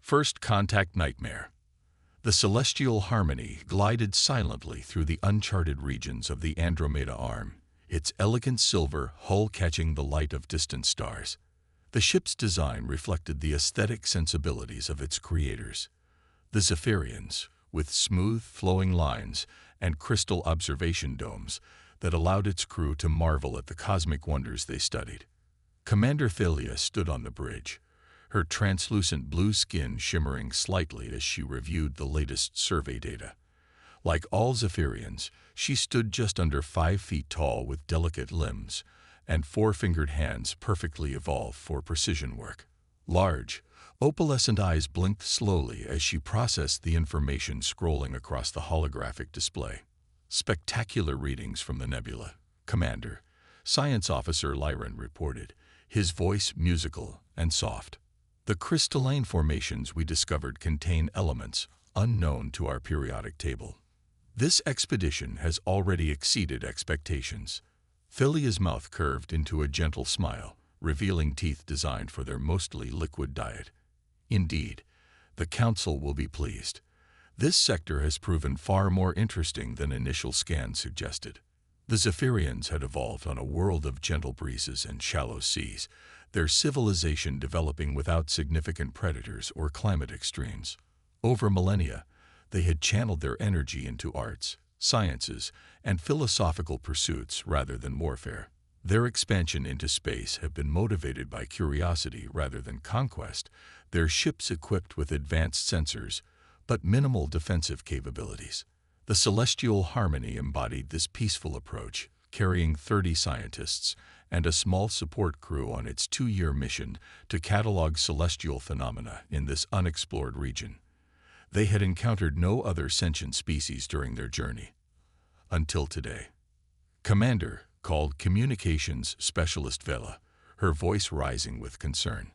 First Contact Nightmare. The celestial harmony glided silently through the uncharted regions of the Andromeda Arm, its elegant silver hull catching the light of distant stars. The ship's design reflected the aesthetic sensibilities of its creators, the Zephyrians, with smooth, flowing lines and crystal observation domes that allowed its crew to marvel at the cosmic wonders they studied. Commander Thalia stood on the bridge, her translucent blue skin shimmering slightly as she reviewed the latest survey data. Like all Zephyrians, she stood just under 5 feet tall with delicate limbs and four-fingered hands perfectly evolved for precision work. Large, opalescent eyes blinked slowly as she processed the information scrolling across the holographic display. Spectacular readings from the nebula, Commander, Science Officer Lyran reported, his voice musical and soft. The crystalline formations we discovered contain elements unknown to our periodic table. This expedition has already exceeded expectations. Thalia's mouth curved into a gentle smile, revealing teeth designed for their mostly liquid diet. Indeed, the Council will be pleased. This sector has proven far more interesting than initial scans suggested. The Zephyrians had evolved on a world of gentle breezes and shallow seas, their civilization developing without significant predators or climate extremes. Over millennia, they had channeled their energy into arts, sciences, and philosophical pursuits rather than warfare. Their expansion into space had been motivated by curiosity rather than conquest, their ships equipped with advanced sensors, but minimal defensive capabilities. The celestial harmony embodied this peaceful approach, carrying 30 scientists and a small support crew on its 2-year mission to catalog celestial phenomena in this unexplored region. They had encountered no other sentient species during their journey. Until today. Commander called Communications Specialist Vela, her voice rising with concern.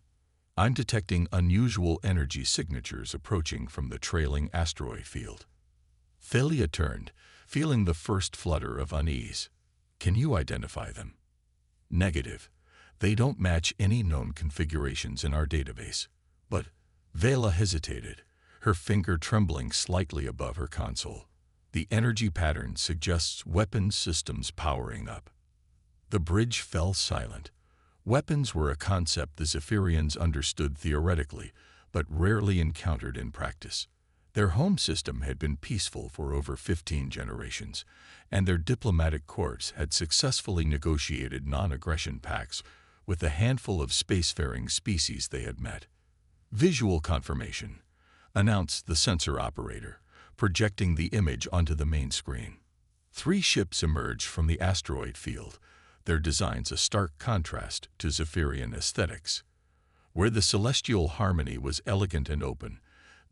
I'm detecting unusual energy signatures approaching from the trailing asteroid field. Thalia turned, feeling the first flutter of unease. Can you identify them? Negative. They don't match any known configurations in our database. But Vela hesitated, her finger trembling slightly above her console. The energy pattern suggests weapons systems powering up. The bridge fell silent. Weapons were a concept the Zephyrians understood theoretically, but rarely encountered in practice. Their home system had been peaceful for over 15 generations, and their diplomatic corps had successfully negotiated non-aggression pacts with a handful of spacefaring species they had met. Visual confirmation, announced the sensor operator, projecting the image onto the main screen. 3 ships emerged from the asteroid field, their designs a stark contrast to Zephyrian aesthetics. Where the celestial harmony was elegant and open,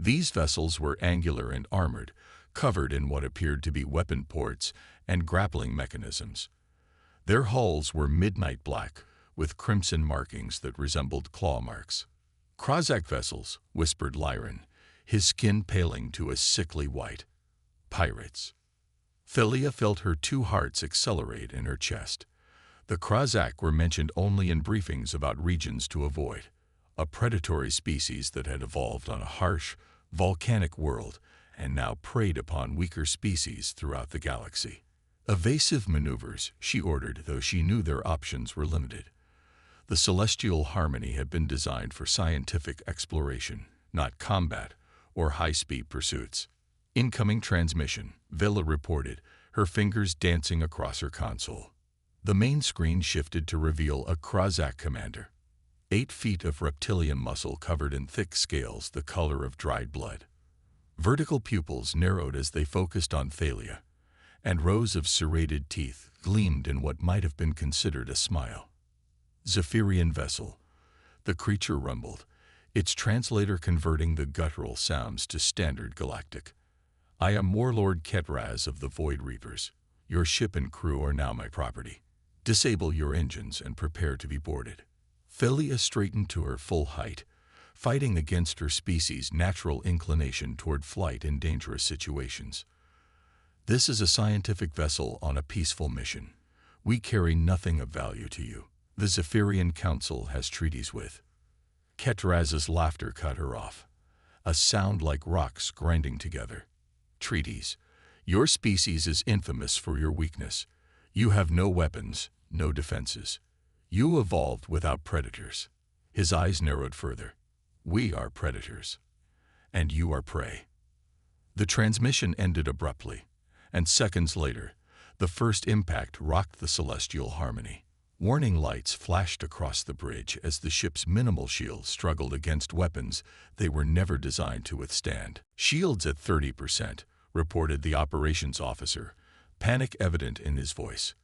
these vessels were angular and armored, covered in what appeared to be weapon ports and grappling mechanisms. Their hulls were midnight black, with crimson markings that resembled claw marks. Krozak vessels, whispered Lyran, his skin paling to a sickly white. Pirates. Thalia felt her 2 hearts accelerate in her chest. The Krozak were mentioned only in briefings about regions to avoid, a predatory species that had evolved on a harsh, volcanic world and now preyed upon weaker species throughout the galaxy. Evasive maneuvers, she ordered, though she knew their options were limited. The celestial harmony had been designed for scientific exploration, not combat or high-speed pursuits. Incoming transmission, Vela reported, her fingers dancing across her console. The main screen shifted to reveal a Krozak commander. 8 feet of reptilian muscle covered in thick scales the color of dried blood. Vertical pupils narrowed as they focused on Thalia, and rows of serrated teeth gleamed in what might have been considered a smile. Zephyrian vessel, the creature rumbled, its translator converting the guttural sounds to standard galactic. I am Warlord Ketraz of the Void Reapers. Your ship and crew are now my property. Disable your engines and prepare to be boarded. Thalia straightened to her full height, fighting against her species' natural inclination toward flight in dangerous situations. This is a scientific vessel on a peaceful mission. We carry nothing of value to you. The Zephyrian Council has treaties with. Ketraz's laughter cut her off. a sound like rocks grinding together. Treaties. Your species is infamous for your weakness. You have no weapons, no defenses. You evolved without predators. His eyes narrowed further. We are predators. And you are prey. The transmission ended abruptly, and seconds later, the first impact rocked the celestial harmony. Warning lights flashed across the bridge as the ship's minimal shields struggled against weapons they were never designed to withstand. Shields at 30%, reported the operations officer, panic evident in his voice.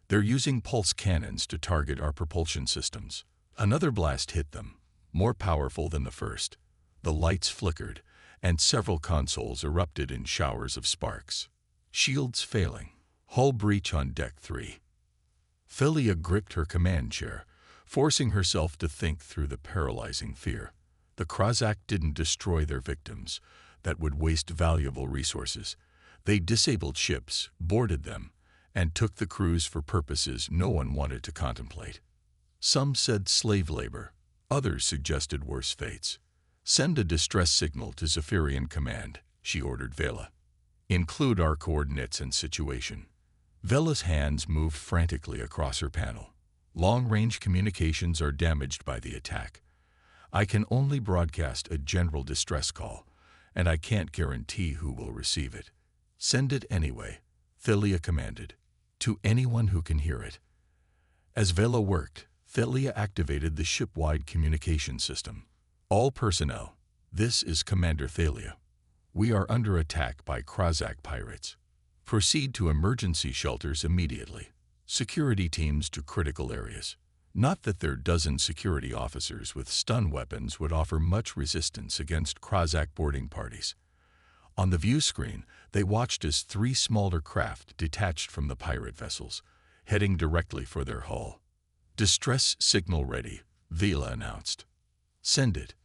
They're using pulse cannons to target our propulsion systems. Another blast hit them, more powerful than the first. The lights flickered, and several consoles erupted in showers of sparks. Shields failing. Hull breach on Deck 3. Philia gripped her command chair, forcing herself to think through the paralyzing fear. The Krozak didn't destroy their victims. That would waste valuable resources. They disabled ships, boarded them, and took the crews for purposes no one wanted to contemplate. Some said slave labor. Others suggested worse fates. Send a distress signal to Zephyrian Command, she ordered Vela. Include our coordinates and situation. Vela's hands moved frantically across her panel. Long-range communications are damaged by the attack. I can only broadcast a general distress call, and I can't guarantee who will receive it. Send it anyway, Philia commanded, to anyone who can hear it. As Vela worked, Philia activated the ship-wide communication system. All personnel, this is Commander Thalia. We are under attack by Krozak pirates. Proceed to emergency shelters immediately. Security teams to critical areas. Not that their dozen security officers with stun weapons would offer much resistance against Krozak boarding parties. On the view screen, they watched as 3 smaller craft detached from the pirate vessels, heading directly for their hull. Distress signal ready, Vela announced. Send it.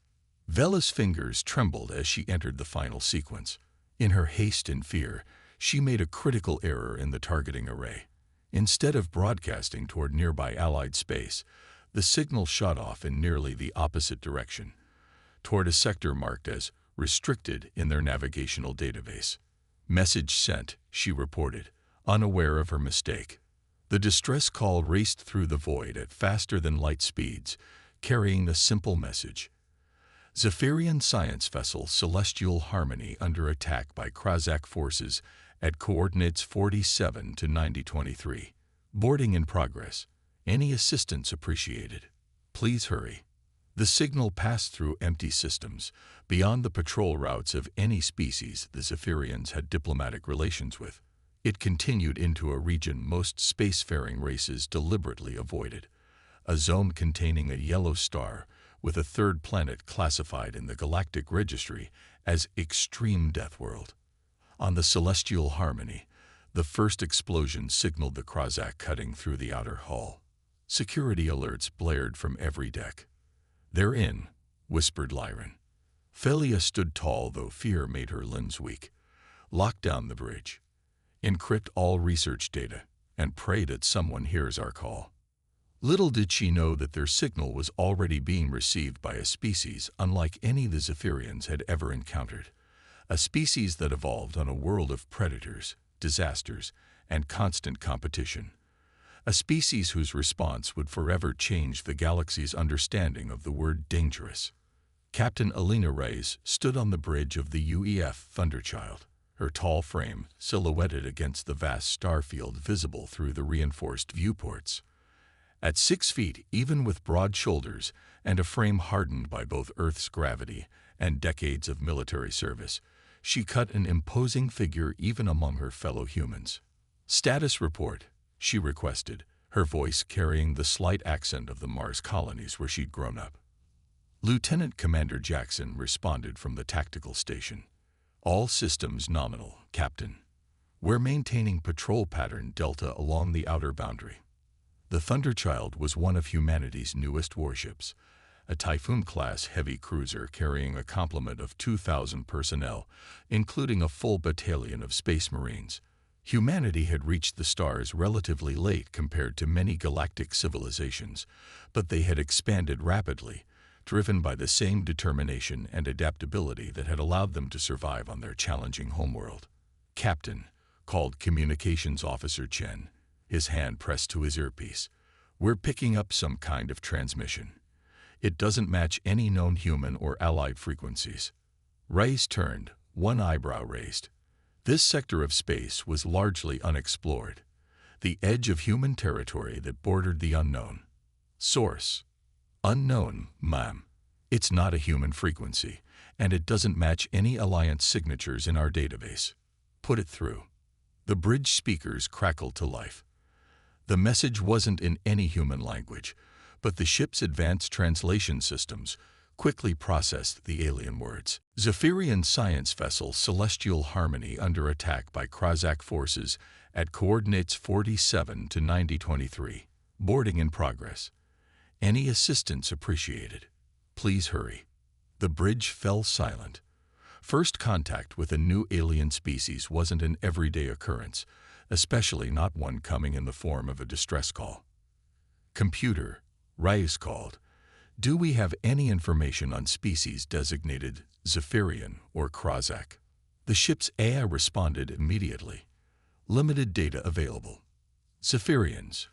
Vela's fingers trembled as she entered the final sequence. In her haste and fear, she made a critical error in the targeting array. Instead of broadcasting toward nearby Allied space, the signal shot off in nearly the opposite direction, toward a sector marked as restricted in their navigational database. Message sent, she reported, unaware of her mistake. The distress call raced through the void at faster than light speeds, carrying the simple message. Zephyrian science vessel Celestial Harmony under attack by Krozak forces at coordinates 47 to 9023. Boarding in progress. Any assistance appreciated. Please hurry. The signal passed through empty systems, beyond the patrol routes of any species the Zephyrians had diplomatic relations with. It continued into a region most spacefaring races deliberately avoided, a zone containing a yellow star with a third planet classified in the Galactic Registry as Extreme Deathworld. On the Celestial Harmony, the first explosion signaled the Krozak cutting through the outer hull. Security alerts blared from every deck. "They're in," whispered Lyran. Philia stood tall, though fear made her limbs weak. Lock down the bridge. Encrypt all research data, and pray that someone hears our call. Little did she know that their signal was already being received by a species unlike any the Zephyrians had ever encountered. A species that evolved on a world of predators, disasters, and constant competition. A species whose response would forever change the galaxy's understanding of the word dangerous. Captain Alina Reyes stood on the bridge of the UEF Thunderchild, her tall frame silhouetted against the vast star field visible through the reinforced viewports. At 6 feet, even with broad shoulders and a frame hardened by both Earth's gravity and decades of military service, she cut an imposing figure even among her fellow humans. "Status report," she requested, her voice carrying the slight accent of the Mars colonies where she'd grown up. Lieutenant Commander Jackson responded from the tactical station. "All systems nominal, Captain. We're maintaining patrol pattern Delta along the outer boundary." The Thunderchild was one of humanity's newest warships, a Typhoon-class heavy cruiser carrying a complement of 2,000 personnel, including a full battalion of Space Marines. Humanity had reached the stars relatively late compared to many galactic civilizations, but they had expanded rapidly, driven by the same determination and adaptability that had allowed them to survive on their challenging homeworld. "Captain," called Communications Officer Chen, his hand pressed to his earpiece, "we're picking up some kind of transmission. It doesn't match any known human or allied frequencies." Reyes turned, one eyebrow raised. This sector of space was largely unexplored, the edge of human territory that bordered the unknown. Source: unknown, ma'am. It's not a human frequency, and it doesn't match any alliance signatures in our database. Put it through. The bridge speakers crackled to life. The message wasn't in any human language, but the ship's advanced translation systems quickly processed the alien words. "Zephyrian science vessel Celestial Harmony under attack by Krazak forces at coordinates 47 to 9023. Boarding in progress. Any assistance appreciated. Please hurry." The bridge fell silent. First contact with a new alien species wasn't an everyday occurrence, especially not one coming in the form of a distress call. "Computer," Reyes called, "do we have any information on species designated Zephyrian or Krazak?" The ship's AI responded immediately. "Limited data available. Zephyrians,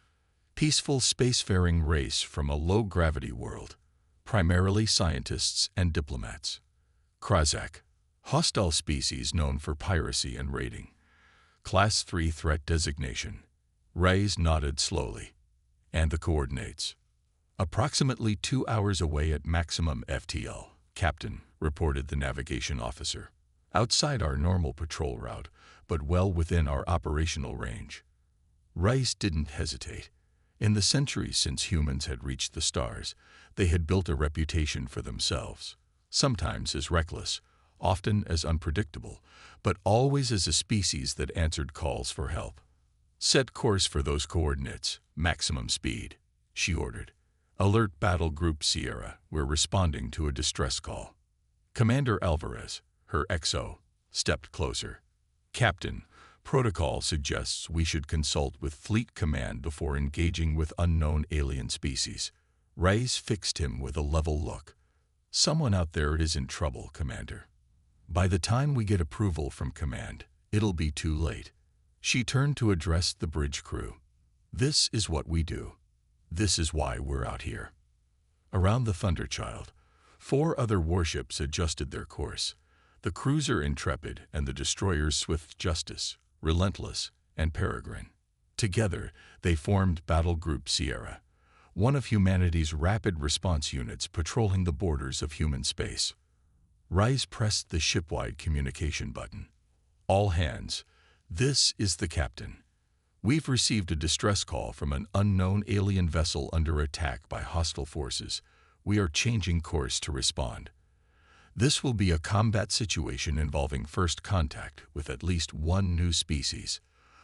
peaceful spacefaring race from a low-gravity world, primarily scientists and diplomats. Krazak, hostile species known for piracy and raiding. Class 3 threat designation." Reyes nodded slowly. "And the coordinates?" "Approximately 2 hours away at maximum FTL, Captain," reported the navigation officer. "Outside our normal patrol route, but well within our operational range." Reyes didn't hesitate. In the centuries since humans had reached the stars, they had built a reputation for themselves, sometimes as reckless, often as unpredictable, but always as a species that answered calls for help. "Set course for those coordinates, maximum speed," she ordered. "Alert Battle Group Sierra, we're responding to a distress call." Commander Alvarez, her XO, stepped closer. "Captain, protocol suggests we should consult with Fleet Command before engaging with unknown alien species." Reyes fixed him with a level look. "Someone out there is in trouble, Commander. By the time we get approval from Command, it'll be too late." She turned to address the bridge crew. "This is what we do. This is why we're out here." Around the Thunderchild, 4 other warships adjusted their course: the cruiser Intrepid and the destroyers Swift Justice, Relentless, and Peregrine. Together, they formed Battle Group Sierra, one of humanity's rapid response units patrolling the borders of human space. Reyes pressed the shipwide communication button. "All hands, this is the captain. We've received a distress call from an unknown alien vessel under attack by hostile forces. We are changing course to respond. This will be a combat situation involving first contact with at least one new species.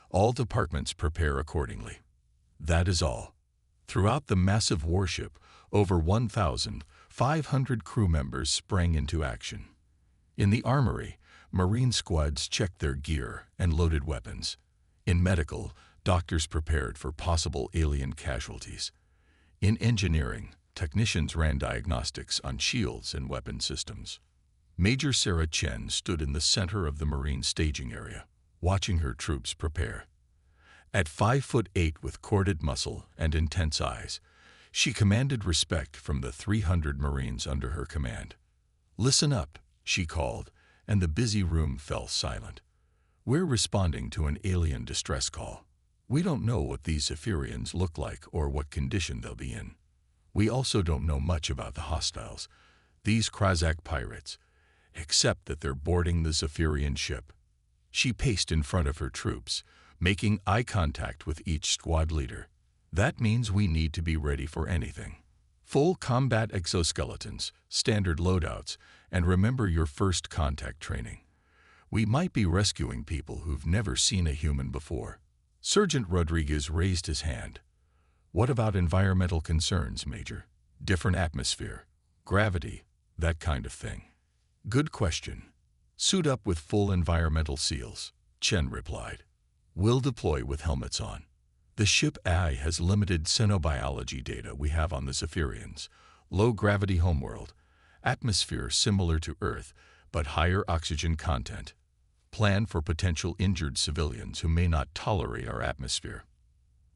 All departments prepare accordingly." That is all. Throughout the massive warship, over 1,500 crew members sprang into action. In the armory, Marine squads checked their gear and loaded weapons. In medical, doctors prepared for possible alien casualties. In engineering, technicians ran diagnostics on shields and weapon systems. Major Sarah Chen stood in the center of the Marine staging area, watching her troops prepare. At 5'8" with corded muscle and intense eyes, she commanded respect from the 300 Marines under her command. "Listen up," she called, and the busy room fell silent. "We're responding to an alien distress call. We don't know what these Zephyrians look like or what condition they'll be in. We also don't know much about the hostiles, these Krazak pirates, except that they're boarding the Zephyrian ship." She paced in front of her troops, making eye contact with each squad leader. "That means we need to be ready for anything. Full combat exoskeletons, standard loadouts, and remember your first contact training. We might be rescuing people who've never seen a human before." Sergeant Rodriguez raised his hand. "What about environmental concerns, Major? Different atmosphere, gravity, that kind of thing?" "Good question. Suit up with full environmental seals," Chen replied. "We'll deploy with helmets on. The ship AI has limited xenobiology data we have on the Zephyrians, Low-gravity homeworld. Atmosphere similar to Earth, but higher oxygen content. Plan for potential injured civilians who may not tolerate our atmosphere.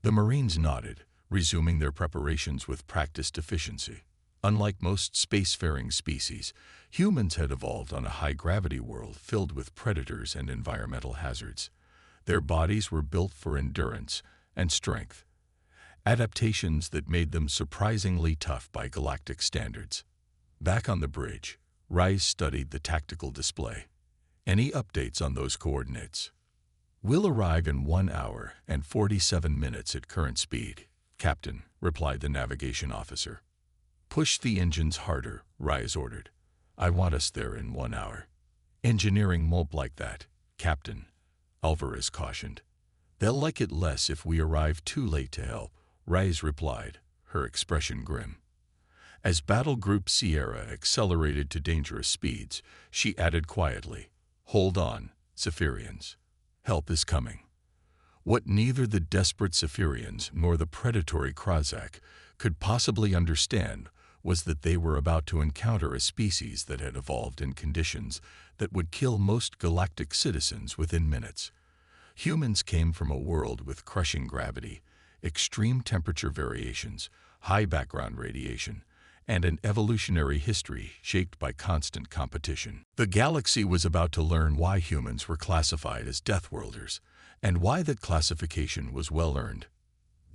The Marines nodded, resuming their preparations with practiced efficiency. Unlike most spacefaring species, humans had evolved on a high-gravity world filled with predators and environmental hazards. Their bodies were built for endurance and strength, adaptations that made them surprisingly tough by galactic standards. Back on the bridge, Rise studied the tactical display. Any updates on those coordinates? We'll arrive in 1 hour and 47 minutes at current speed, Captain, replied the navigation officer. Push the engines harder, Rise ordered. I want us there in 1 hour. Engineering won't like that, Captain, Alvarez cautioned. They'll like it less if we arrive too late to help, Rise replied, her expression grim. As Battle Group Sierra accelerated to dangerous speeds, she added quietly, Hold on, Zephyrians. Help is coming. What neither the desperate Zephyrians nor the predatory Krozak could possibly understand was that they were about to encounter a species that had evolved in conditions that would kill most galactic citizens within minutes. Humans came from a world with crushing gravity, extreme temperature variations, high background radiation, and an evolutionary history shaped by constant competition. The galaxy was about to learn why humans were classified as Deathworlders, and why that classification was well-earned.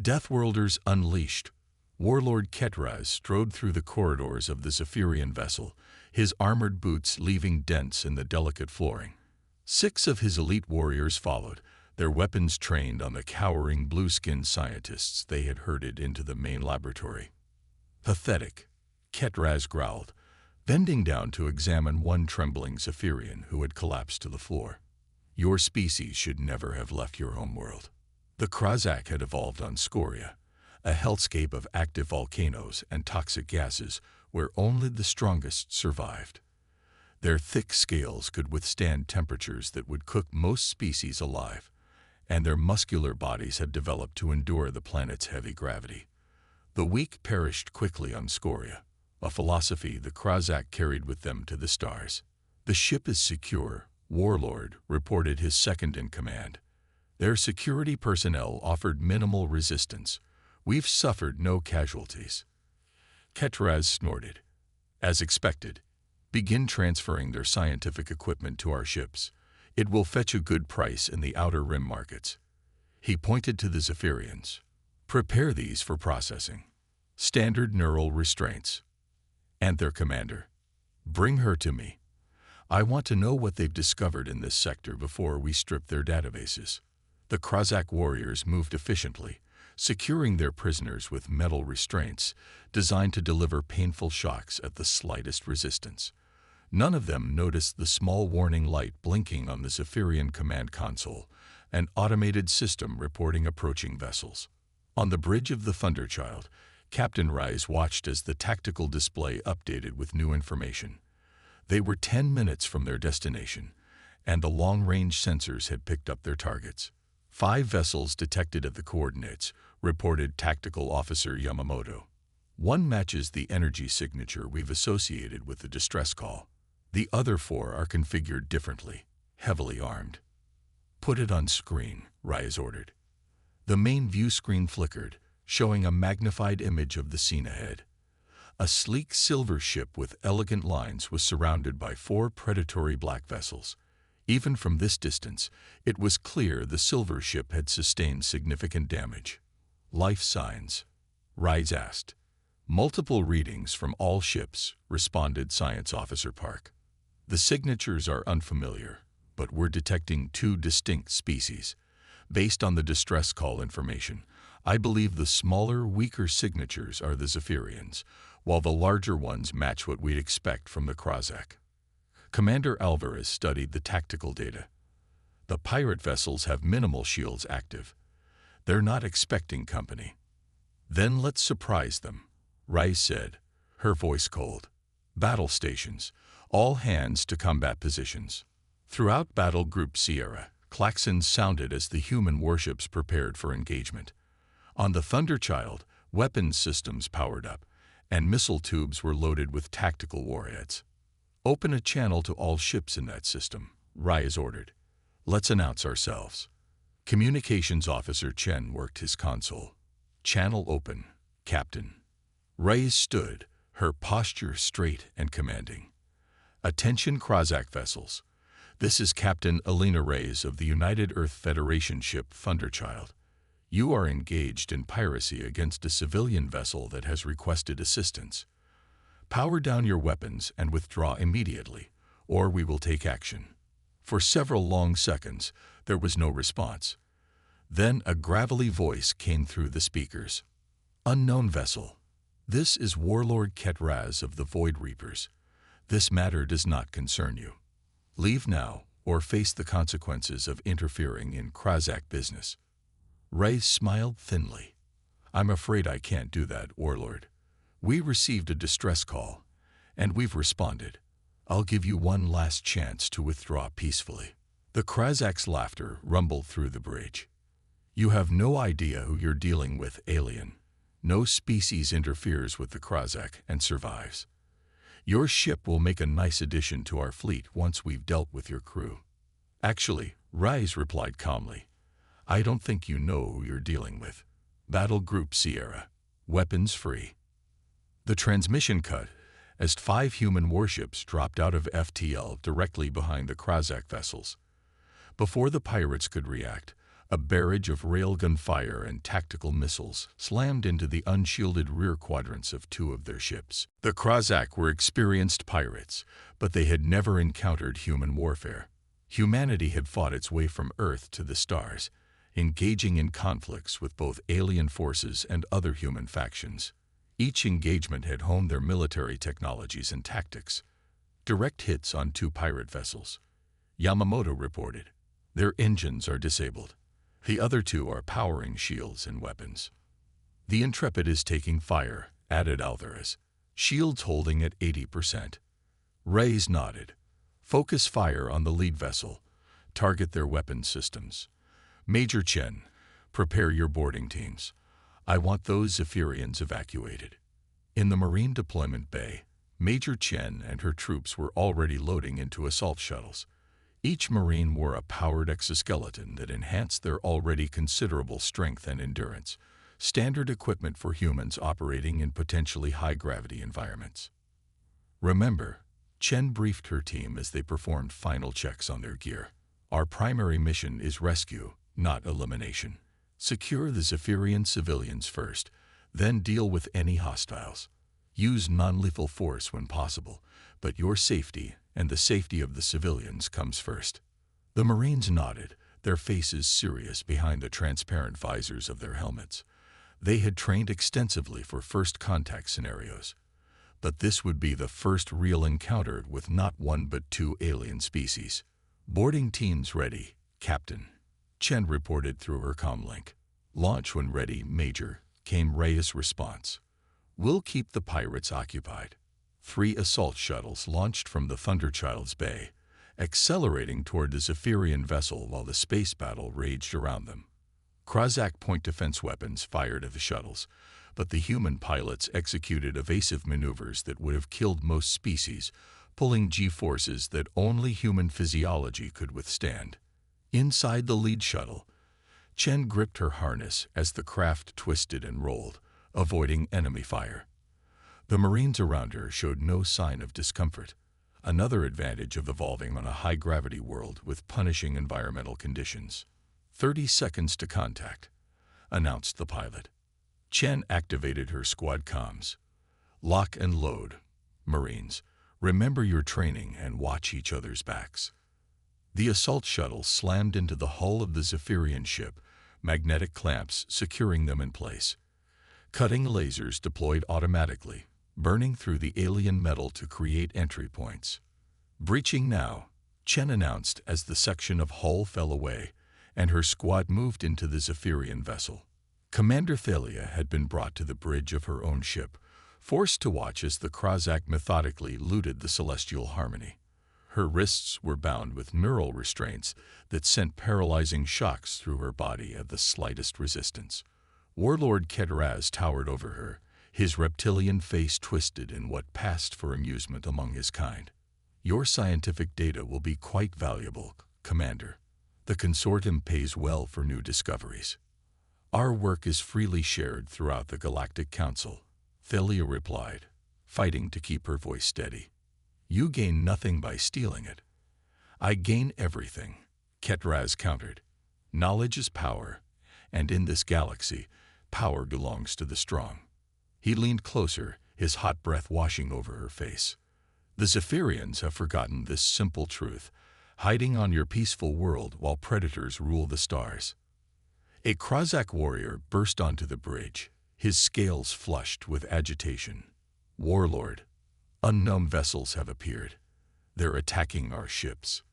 Deathworlders unleashed. Warlord Ketraz strode through the corridors of the Zephyrian vessel, his armored boots leaving dents in the delicate flooring. 6 of his elite warriors followed, their weapons trained on the cowering blue-skinned scientists they had herded into the main laboratory. Pathetic, Ketraz growled, bending down to examine one trembling Zephyrian who had collapsed to the floor. Your species should never have left your homeworld. The Krozak had evolved on Scoria, a hellscape of active volcanoes and toxic gases where only the strongest survived. Their thick scales could withstand temperatures that would cook most species alive, and their muscular bodies had developed to endure the planet's heavy gravity. The weak perished quickly on Scoria, a philosophy the Krozak carried with them to the stars. The ship is secure, Warlord reported his second-in-command. Their security personnel offered minimal resistance. We've suffered no casualties. Ketraz snorted. As expected, begin transferring their scientific equipment to our ships. It will fetch a good price in the outer rim markets. He pointed to the Zephyrians. Prepare these for processing. Standard neural restraints. And their commander. Bring her to me. I want to know what they've discovered in this sector before we strip their databases. The Krozak warriors moved efficiently, securing their prisoners with metal restraints designed to deliver painful shocks at the slightest resistance. None of them noticed the small warning light blinking on the Zephyrian command console, an automated system reporting approaching vessels. On the bridge of the Thunderchild, Captain Rise watched as the tactical display updated with new information. They were 10 minutes from their destination, and the long-range sensors had picked up their targets. 5 vessels detected at the coordinates, reported Tactical Officer Yamamoto. One matches the energy signature we've associated with the distress call. The other 4 are configured differently, heavily armed. Put it on screen, Rise ordered. The main view screen flickered, showing a magnified image of the scene ahead. A sleek silver ship with elegant lines was surrounded by 4 predatory black vessels. Even from this distance, it was clear the silver ship had sustained significant damage. Life signs? Rise asked. Multiple readings from all ships, responded Science Officer Park. The signatures are unfamiliar, but we're detecting 2 distinct species. Based on the distress call information, I believe the smaller, weaker signatures are the Zephyrians, while the larger ones match what we'd expect from the Krozak. Commander Alvarez studied the tactical data. The pirate vessels have minimal shields active. They're not expecting company. Then let's surprise them, Rice said, her voice cold. Battle stations, all hands to combat positions. Throughout Battle Group Sierra, klaxons sounded as the human warships prepared for engagement. On the Thunderchild, weapons systems powered up, and missile tubes were loaded with tactical warheads. "Open a channel to all ships in that system," Reyes ordered. "Let's announce ourselves." Communications Officer Chen worked his console. "Channel open, Captain." Reyes stood, her posture straight and commanding. "Attention Krozak vessels. This is Captain Alina Reyes of the United Earth Federation ship Thunderchild. You are engaged in piracy against a civilian vessel that has requested assistance. Power down your weapons and withdraw immediately, or we will take action." For several long seconds, there was no response. Then a gravelly voice came through the speakers. "Unknown vessel. This is Warlord Ketraz of the Void Reapers. This matter does not concern you. Leave now, or face the consequences of interfering in Krozak business." Reyes smiled thinly. "I'm afraid I can't do that, Warlord. We received a distress call, and we've responded. I'll give you one last chance to withdraw peacefully." The Krozak's laughter rumbled through the bridge. "You have no idea who you're dealing with, alien. No species interferes with the Krozak and survives. Your ship will make a nice addition to our fleet once we've dealt with your crew." "Actually," Reyes replied calmly, "I don't think you know who you're dealing with. Battle Group Sierra. Weapons free." The transmission cut as 5 human warships dropped out of FTL directly behind the Krozak vessels. Before the pirates could react, a barrage of railgun fire and tactical missiles slammed into the unshielded rear quadrants of 2 of their ships. The Krozak were experienced pirates, but they had never encountered human warfare. Humanity had fought its way from Earth to the stars, engaging in conflicts with both alien forces and other human factions. Each engagement had honed their military technologies and tactics. Direct hits on 2 pirate vessels. Yamamoto reported. "Their engines are disabled. The other 2 are powering shields and weapons." "The Intrepid is taking fire," added Alvarez. "Shields holding at 80%. Reyes nodded. "Focus fire on the lead vessel. Target their weapon systems. Major Chen, prepare your boarding teams. I want those Zephyrians evacuated." In the Marine Deployment Bay, Major Chen and her troops were already loading into assault shuttles. Each Marine wore a powered exoskeleton that enhanced their already considerable strength and endurance, standard equipment for humans operating in potentially high-gravity environments. "Remember," Chen briefed her team as they performed final checks on their gear, "our primary mission is rescue, not elimination. Secure the Zephyrian civilians first, then deal with any hostiles. Use non-lethal force when possible, but your safety and the safety of the civilians comes first." The Marines nodded, their faces serious behind the transparent visors of their helmets. They had trained extensively for first contact scenarios. But this would be the first real encounter with not 1 but 2 alien species. "Boarding teams ready, Captain," Chen reported through her comlink. "Launch when ready, Major," came Reyes' response. "We'll keep the pirates occupied." 3 assault shuttles launched from the Thunderchild's bay, accelerating toward the Zephyrian vessel while the space battle raged around them. Krozak point defense weapons fired at the shuttles, but the human pilots executed evasive maneuvers that would have killed most species, pulling G-forces that only human physiology could withstand. Inside the lead shuttle, Chen gripped her harness as the craft twisted and rolled, avoiding enemy fire. The Marines around her showed no sign of discomfort, another advantage of evolving on a high-gravity world with punishing environmental conditions. 30 seconds to contact," announced the pilot. Chen activated her squad comms. "Lock and load, Marines. Remember your training and watch each other's backs." The assault shuttle slammed into the hull of the Zephyrian ship, magnetic clamps securing them in place. Cutting lasers deployed automatically, burning through the alien metal to create entry points. "Breaching now," Chen announced as the section of hull fell away, and her squad moved into the Zephyrian vessel. Commander Thalia had been brought to the bridge of her own ship, forced to watch as the Krozak methodically looted the Celestial Harmony. Her wrists were bound with neural restraints that sent paralyzing shocks through her body at the slightest resistance. Warlord Ketraz towered over her, His reptilian face twisted in what passed for amusement among his kind. "Your scientific data will be quite valuable, Commander. The consortium pays well for new discoveries. Our work is freely shared throughout the Galactic Council," Thalia replied, fighting to keep her voice steady. "You gain nothing by stealing it." "I gain everything," Ketraz countered. "Knowledge is power, and in this galaxy, power belongs to the strong." He leaned closer, his hot breath washing over her face. "The Zephyrians have forgotten this simple truth, hiding on your peaceful world while predators rule the stars." A Krozak warrior burst onto the bridge, his scales flushed with agitation. "Warlord, unknown vessels have appeared. They're attacking our ships."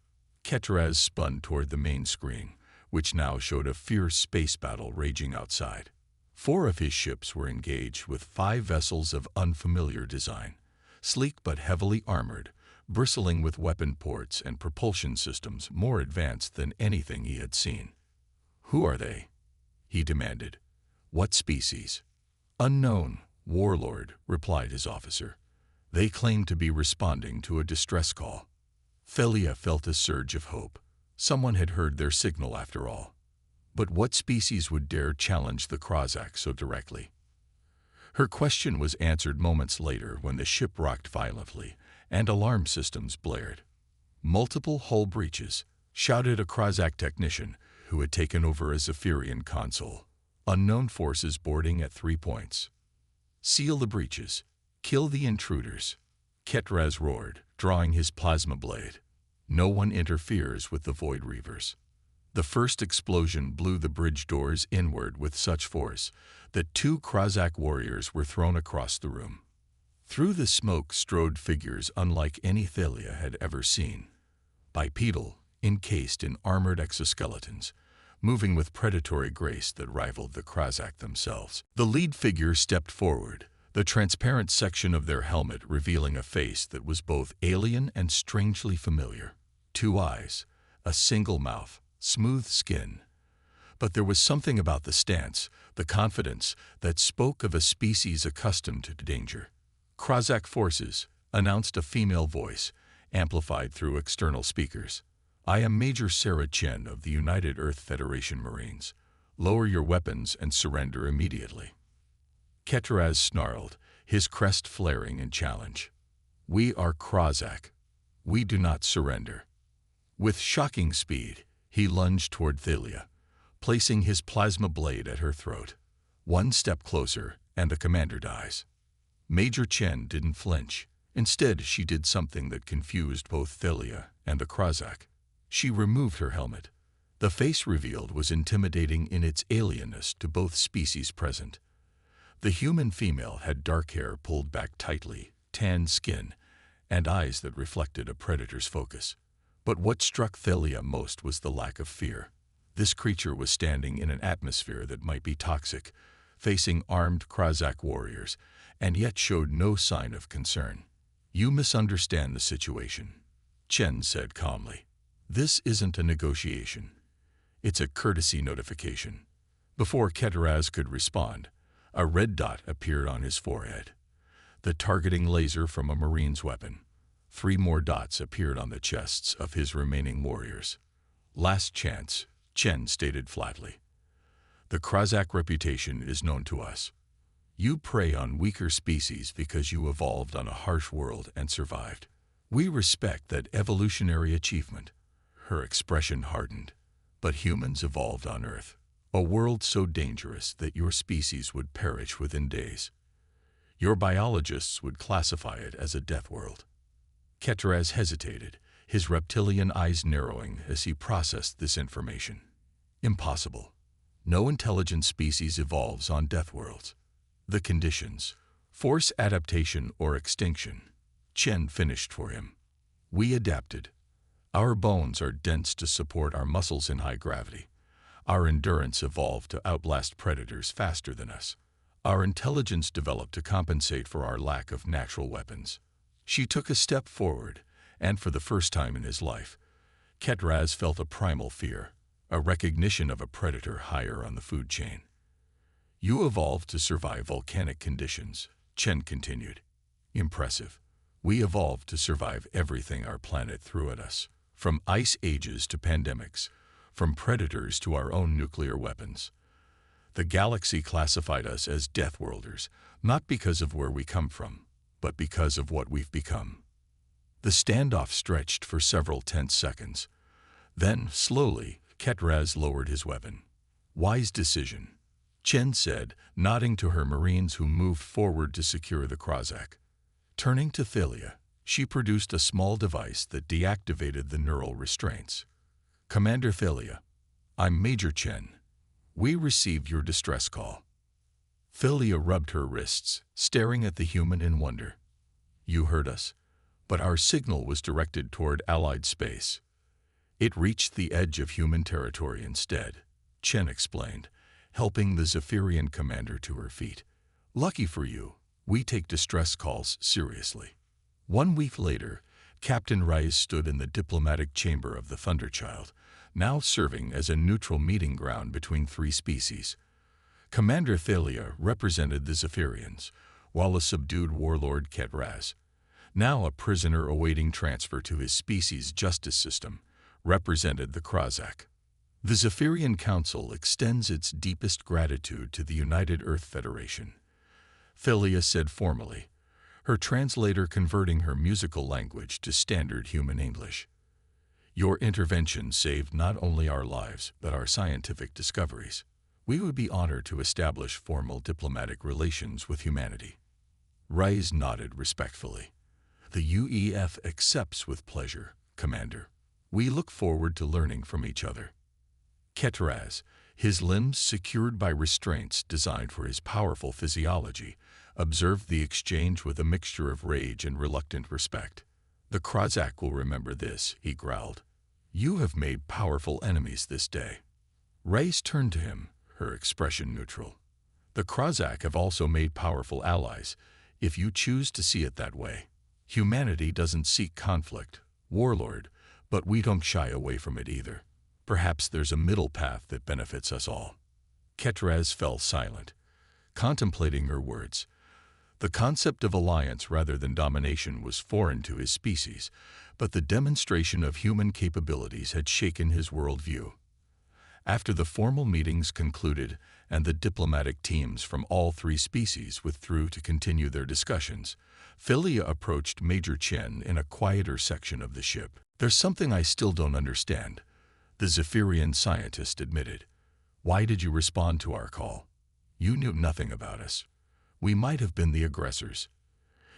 Ketraz spun toward the main screen, which now showed a fierce space battle raging outside. 4 of his ships were engaged with 5 vessels of unfamiliar design, sleek but heavily armored, bristling with weapon ports and propulsion systems more advanced than anything he had seen. "Who are they?" he demanded. "What species?" "Unknown, Warlord," replied his officer. "They claim to be responding to a distress call." Thalia felt a surge of hope. Someone had heard their signal after all. But what species would dare challenge the Krozak so directly? Her question was answered moments later when the ship rocked violently and alarm systems blared. "Multiple hull breaches," shouted a Krozak technician who had taken over a Zephyrian console. "Unknown forces boarding at 3 points." "Seal the breaches. Kill the intruders," Ketraz roared, drawing his plasma blade. "No one interferes with the Void Reavers." The first explosion blew the bridge doors inward with such force that 2 Krozak warriors were thrown across the room. Through the smoke strode figures unlike any Thalia had ever seen. Bipedal, encased in armored exoskeletons, moving with predatory grace that rivaled the Krozak themselves. The lead figure stepped forward, the transparent section of their helmet revealing a face that was both alien and strangely familiar. 2 eyes, a single mouth, smooth skin. But there was something about the stance, the confidence, that spoke of a species accustomed to danger. "Krozak forces," announced a female voice, amplified through external speakers. "I am Major Sarah Chen of the United Earth Federation Marines. Lower your weapons and surrender immediately." Ketraz snarled, his crest flaring in challenge. "We are Krozak. We do not surrender." With shocking speed, he lunged toward Thalia, placing his plasma blade at her throat. One step closer, and the commander dies. Major Chen didn't flinch. Instead, she did something that confused both Thalia and the Krozak. She removed her helmet. The face revealed was intimidating in its alienness to both species present. The human female had dark hair pulled back tightly, tan skin, and eyes that reflected a predator's focus. But what struck Thalia most was the lack of fear. This creature was standing in an atmosphere that might be toxic, facing armed Krozak warriors, and yet showed no sign of concern. "You misunderstand the situation," Chen said calmly. "This isn't a negotiation. It's a courtesy notification." Before Ketraz could respond, a red dot appeared on his forehead, the targeting laser from a Marine's weapon. 3 more dots appeared on the chests of his remaining warriors. "Last chance," Chen stated flatly. "The Krozak reputation is known to us. You prey on weaker species because you evolved on a harsh world and survived. We respect that evolutionary achievement." Her expression hardened. "But humans evolved on Earth, a world so dangerous that your species would perish within days. Your biologists would classify it as a death world." Ketraz hesitated, his reptilian eyes narrowing as he processed this information. "Impossible. No intelligent species evolves on death worlds. The conditions, force adaptation or extinction," Chen finished for him. "We adapted. Our bones are dense to support our muscles in high gravity. Our endurance evolved to outlast predators faster than us. Our intelligence developed to compensate for our lack of natural weapons." She took a step forward, and for the first time in his life, Ketraz felt a primal fear, a recognition of a predator higher on the food chain. You evolved to survive volcanic conditions, Chen continued. Impressive. We evolved to survive everything our planet threw at us, from ice ages to pandemics, from predators to our own nuclear weapons. The galaxy classified us as Deathworlders, not because of where we come from, but because of what we've become. The standoff stretched for several tense seconds. Then, slowly, Ketraz lowered his weapon. Wise decision, Chen said, nodding to her Marines who moved forward to secure the Krozak. Turning to Thalia, she produced a small device that deactivated the neural restraints. Commander Thalia, I'm Major Chen. We received your distress call. Thalia rubbed her wrists, staring at the human in wonder. You heard us, but our signal was directed toward Allied space. It reached the edge of human territory instead, Chen explained, helping the Zephyrian commander to her feet. Lucky for you, we take distress calls seriously. 1 week later, Captain Rice stood in the diplomatic chamber of the Thunderchild, now serving as a neutral meeting ground between 3 species. Commander Thalia represented the Zephyrians, while a subdued warlord Ketraz, now a prisoner awaiting transfer to his species' justice system, represented the Krozak. The Zephyrian Council extends its deepest gratitude to the United Earth Federation, Thalia said formally, her translator converting her musical language to standard human English. Your intervention saved not only our lives, but our scientific discoveries. We would be honored to establish formal diplomatic relations with humanity. Rice nodded respectfully. The UEF accepts with pleasure, Commander. We look forward to learning from each other. Ketraz, his limbs secured by restraints designed for his powerful physiology, observed the exchange with a mixture of rage and reluctant respect. The Krozak will remember this, he growled. You have made powerful enemies this day. Rice turned to him, her expression neutral. The Krozak have also made powerful allies, if you choose to see it that way. Humanity doesn't seek conflict, warlord, but we don't shy away from it either. Perhaps there's a middle path that benefits us all. Ketraz fell silent, contemplating her words. The concept of alliance rather than domination was foreign to his species, but the demonstration of human capabilities had shaken his worldview. After the formal meetings concluded and the diplomatic teams from all 3 species withdrew to continue their discussions, Thalia approached Major Chen in a quieter section of the ship. There's something I still don't understand, the Zephyrian scientist admitted. Why did you respond to our call? You knew nothing about us. We might have been the aggressors.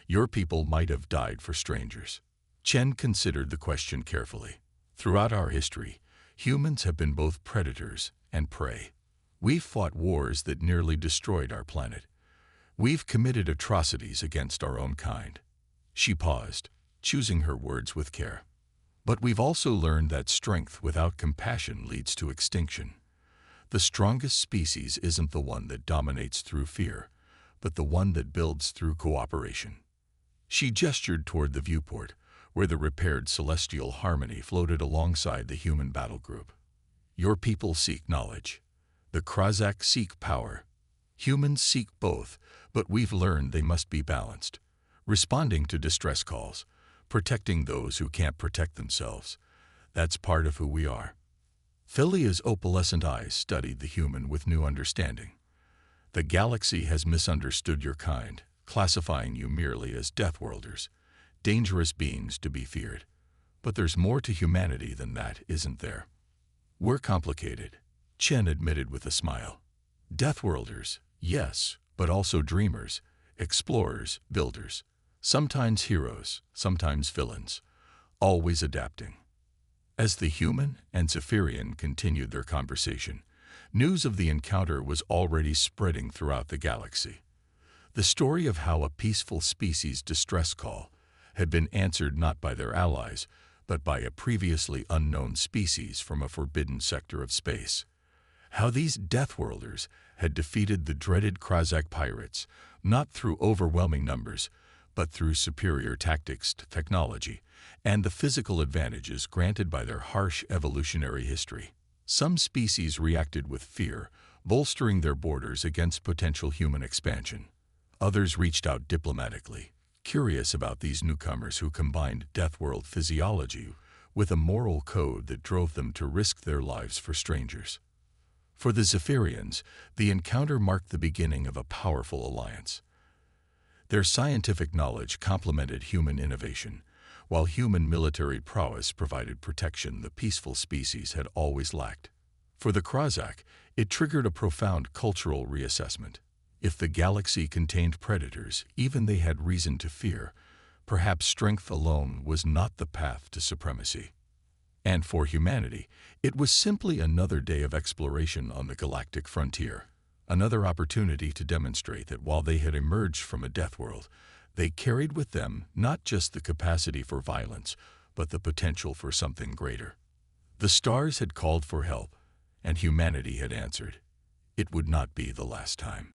Your people might have died for strangers. Chen considered the question carefully. Throughout our history, humans have been both predators and prey. We've fought wars that nearly destroyed our planet. We've committed atrocities against our own kind. She paused, choosing her words with care. But we've also learned that strength without compassion leads to extinction. The strongest species isn't the one that dominates through fear, but the one that builds through cooperation. She gestured toward the viewport, where the repaired celestial harmony floated alongside the human battle group. Your people seek knowledge. The Krozak seek power. Humans seek both, but we've learned they must be balanced. Responding to distress calls, protecting those who can't protect themselves. That's part of who we are. Thalia's opalescent eyes studied the human with new understanding. The galaxy has misunderstood your kind, classifying you merely as Deathworlders, dangerous beings to be feared. But there's more to humanity than that, isn't there? We're complicated, Chen admitted with a smile. Deathworlders, yes, but also dreamers, explorers, builders. Sometimes heroes, sometimes villains, always adapting. As the human and Zephyrian continued their conversation, news of the encounter was already spreading throughout the galaxy. The story of how a peaceful species distress call had been answered not by their allies, but by a previously unknown species from a forbidden sector of space. How these Deathworlders had defeated the dreaded Krozak pirates, not through overwhelming numbers, but through superior tactics, technology, and the physical advantages granted by their harsh evolutionary history. Some species reacted with fear, bolstering their borders against potential human expansion. Others reached out diplomatically, curious about these newcomers who combined Deathworld physiology with a moral code that drove them to risk their lives for strangers. For the Zephyrians, the encounter marked the beginning of a powerful alliance. Their scientific knowledge complemented human innovation, while human military prowess provided protection the peaceful species had always lacked. For the Krazakh, it triggered a profound cultural reassessment. If the galaxy contained predators, even they had reason to fear, perhaps strength alone was not the path to supremacy. And for humanity, it was simply another day of exploration on the galactic frontier, another opportunity to demonstrate that while they had emerged from a death world, they carried with them not just the capacity for violence, but the potential for something greater. The stars had called for help, and humanity had answered. It would not be the last time.